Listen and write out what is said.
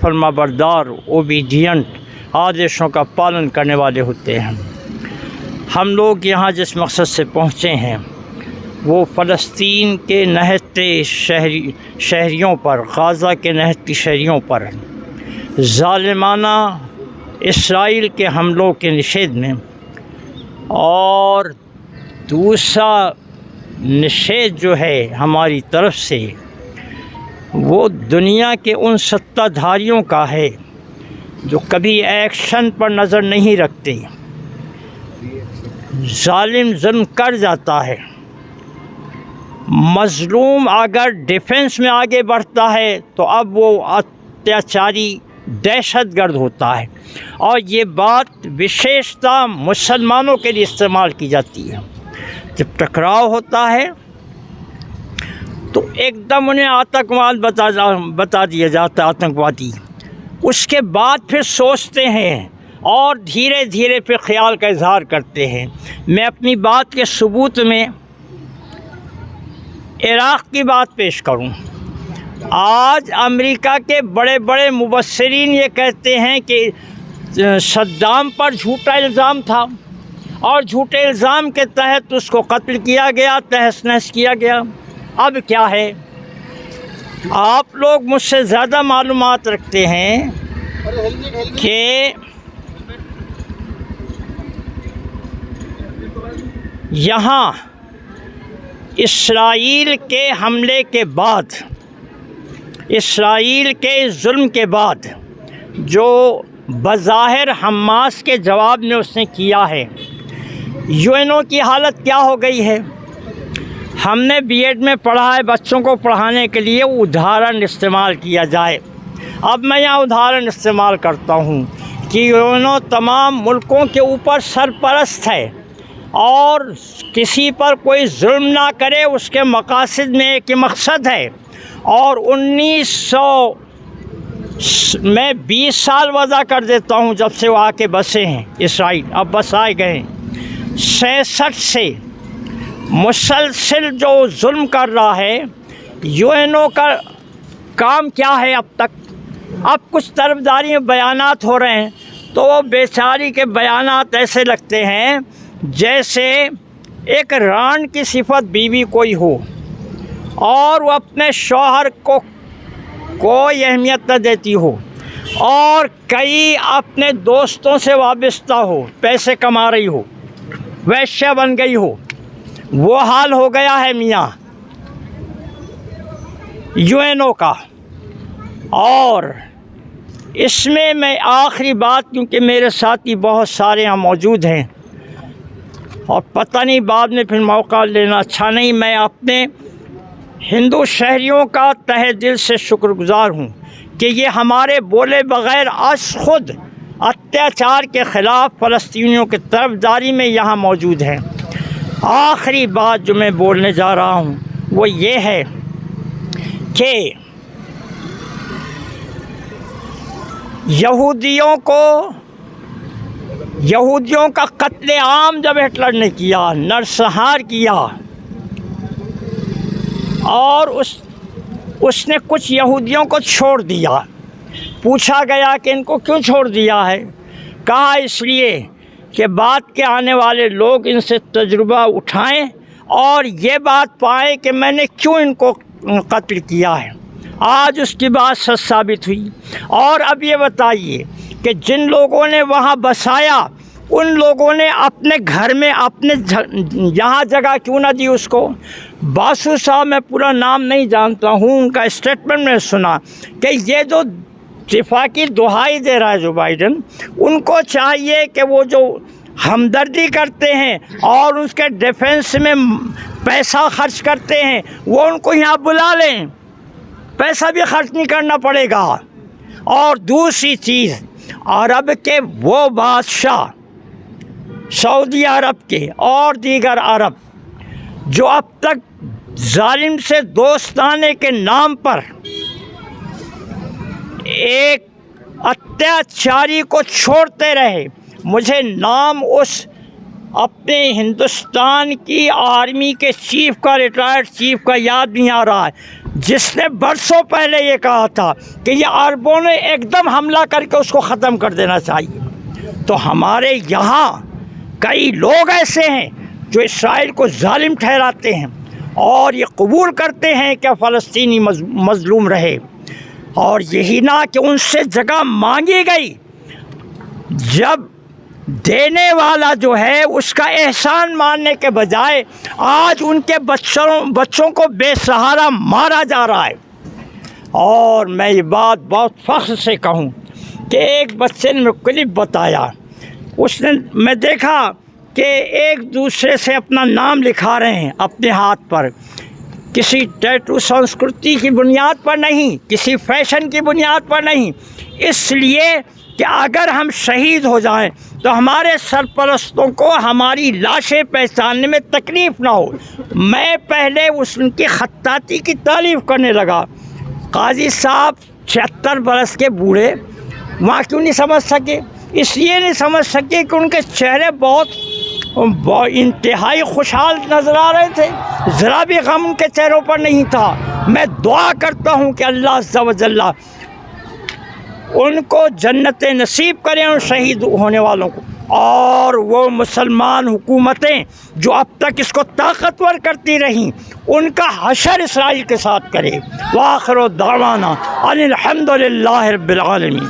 फर्माबरदार, obedient, आदेशों का पालन करने वाले होते हैं। हम लोग यहाँ जिस मकसद से पहुँचे हैं वो फ़लस्तीन के नहते शहरियों पर, गाज़ा के नहती शहरियों पर ज़ालिमाना इसराइल के हमलों के निषेध में, और दूसरा निषेध जो है हमारी तरफ से वो दुनिया के उन सत्ताधारियों का है जो कभी एक्शन पर नज़र नहीं रखते। जालिम जुल्म कर जाता है, मज़लूम अगर डिफेंस में आगे बढ़ता है तो अब वो अत्याचारी दहशतगर्द होता है। और ये बात विशेषता मुसलमानों के लिए इस्तेमाल की जाती है। जब टकराव होता है तो एकदम उन्हें आतंकवाद बता दिया जाता है, आतंकवादी। उसके बाद फिर सोचते हैं और धीरे धीरे फिर ख्याल का इजहार करते हैं। मैं अपनी बात के सबूत में इराक़ की बात पेश करूं। आज अमेरिका के बड़े बड़े मुबस्सिरीन ये कहते हैं कि सद्दाम पर झूठा इल्ज़ाम था और झूठे इल्ज़ाम के तहत उसको कत्ल किया गया, तहस नहस किया गया। अब क्या है, आप लोग मुझसे ज़्यादा मालूमात रखते हैं कि यहाँ इसराइल के हमले के बाद, इसराइल के जुल्म के बाद जो बज़ाहिर हमास के जवाब में उसने किया है, यूएनओ की हालत क्या हो गई है। हमने बीएड में पढ़ा है, बच्चों को पढ़ाने के लिए उदाहरण इस्तेमाल किया जाए। अब मैं यहाँ उदाहरण इस्तेमाल करता हूँ कि यूएनओ तमाम मुल्कों के ऊपर सरपरस्त है और किसी पर कोई जुल्म ना करे, उसके मकासद में एक मकसद है। और 1900 मैं 20 साल वज़ा कर देता हूँ जब से वो आके बसे हैं इसराइल, अब बस आए गए हैं। 66 से मुसलसल जो जुल्म कर रहा है यूएनओ का काम क्या है अब तक। अब कुछ तरफदारी में बयानात हो रहे हैं तो वो बेचारी के बयानात ऐसे लगते हैं जैसे एक रान की सिफत बीवी कोई हो और वो अपने शौहर को कोई अहमियत न देती हो और कई अपने दोस्तों से वाबस्ता हो, पैसे कमा रही हो, वैश्या बन गई हो। वो हाल हो गया है मियाँ यूएनओ का। और इसमें मैं आखिरी बात, क्योंकि मेरे साथी बहुत सारे यहाँ मौजूद हैं और पता नहीं बाद में फिर मौका लेना अच्छा नहीं, मैं अपने हिंदू शहरियों का तहे दिल से शुक्रगुजार हूँ कि ये हमारे बोले बग़ैर आज खुद अत्याचार के ख़िलाफ़ फ़लस्तीनियों की तरफदारी में यहाँ मौजूद हैं। आखिरी बात जो मैं बोलने जा रहा हूँ वो ये है कि यहूदियों का कत्ले आम जब हिटलर ने किया, नरसंहार किया, और उसने कुछ यहूदियों को छोड़ दिया। पूछा गया कि इनको क्यों छोड़ दिया है, कहा इसलिए कि बाद के आने वाले लोग इनसे तजुर्बा उठाएं और ये बात पाएं कि मैंने क्यों इनको कत्ल किया है। आज उसकी बात सच साबित हुई। और अब ये बताइए कि जिन लोगों ने वहाँ बसाया उन लोगों ने अपने घर में अपने यहाँ जगह क्यों ना दी उसको। बासु साहब, मैं पूरा नाम नहीं जानता हूँ, उनका स्टेटमेंट में सुना कि ये जो दिफा की दुहाई दे रहा है जो बाइडन, उनको चाहिए कि वो जो हमदर्दी करते हैं और उसके डिफेंस में पैसा खर्च करते हैं वो उनको यहाँ बुला लें, पैसा भी खर्च नहीं करना पड़ेगा। और दूसरी चीज़, अरब के वो बादशाह, सऊदी अरब के और दीगर अरब जो अब तक जालिम से दोस्ताने के नाम पर एक अत्याचारी को छोड़ते रहे, मुझे नाम उस अपने हिंदुस्तान की आर्मी के चीफ का, रिटायर्ड चीफ का याद नहीं आ रहा है, جس نے برسوں پہلے یہ کہا تھا کہ یہ عربوں نے ایک دم حملہ کر کے اس کو ختم کر دینا چاہیے۔ تو ہمارے یہاں کئی لوگ ایسے ہیں جو اسرائیل کو ظالم ٹھہراتے ہیں اور یہ قبول کرتے ہیں کہ فلسطینی مظلوم رہے، اور یہی نہ کہ ان سے جگہ مانگی گئی، جب دینے والا جو ہے اس کا احسان ماننے کے بجائے آج ان کے بچوں کو بے سہارا مارا جا رہا ہے۔ اور میں یہ بات بہت فخر سے کہوں کہ ایک بچے نے مجھے کلپ بتایا، اس نے میں دیکھا کہ ایک دوسرے سے اپنا نام لکھا رہے ہیں اپنے ہاتھ پر، کسی ٹیٹو سنسکرتی کی بنیاد پر نہیں، کسی فیشن کی بنیاد پر نہیں، اس لیے کہ اگر ہم شہید ہو جائیں تو ہمارے سرپرستوں کو ہماری لاشیں پہچاننے میں تکلیف نہ ہو۔ میں پہلے ان کی خطاطی کی تعریف کرنے لگا، قاضی صاحب 76 برس کے بوڑھے وہاں کیوں نہیں سمجھ سکے؟ اس لیے نہیں سمجھ سکے کہ ان کے چہرے بہت انتہائی خوشحال نظر آ رہے تھے، ذرا بھی غم ان کے چہروں پر نہیں تھا۔ میں دعا کرتا ہوں کہ اللہ عز و جل ان کو جنت نصیب کریں، ان شہید ہونے والوں کو، اور وہ مسلمان حکومتیں جو اب تک اس کو طاقتور کرتی رہیں ان کا حشر اسرائیل کے ساتھ کرے۔ وآخر دعوانا ان الحمد للہ رب العالمین۔